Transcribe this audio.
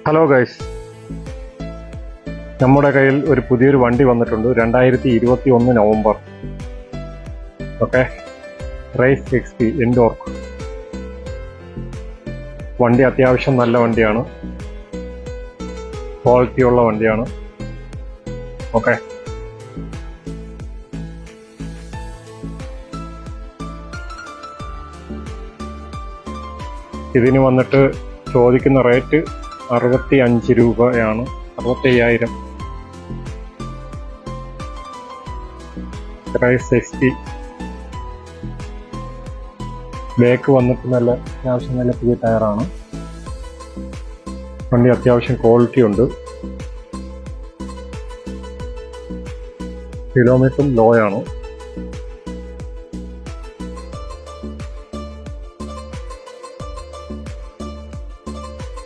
Hello guys, നമ്മുടെ കയ്യിൽ ഒരു പുതിയൊരു വണ്ടി വന്നിട്ടുണ്ട്. 2021 നവംബർ. ഓക്കെ, റൈസ് XP എൻഡോർക്ക്. വണ്ടി അത്യാവശ്യം നല്ല വണ്ടിയാണ്, ക്വാളിറ്റി ഉള്ള വണ്ടിയാണ്. ഓക്കെ, ഇതിന് വന്നിട്ട് ചോദിക്കുന്ന റേറ്റ് 65 രൂപയാണ്, 65,000. Rice XP. ബാക്ക് വന്നിട്ട് അത്യാവശ്യം നല്ല പുതിയ ടയറാണ്. വണ്ടി അത്യാവശ്യം ക്വാളിറ്റി ഉണ്ട്. കിലോമീറ്ററും ലോ ആണ്.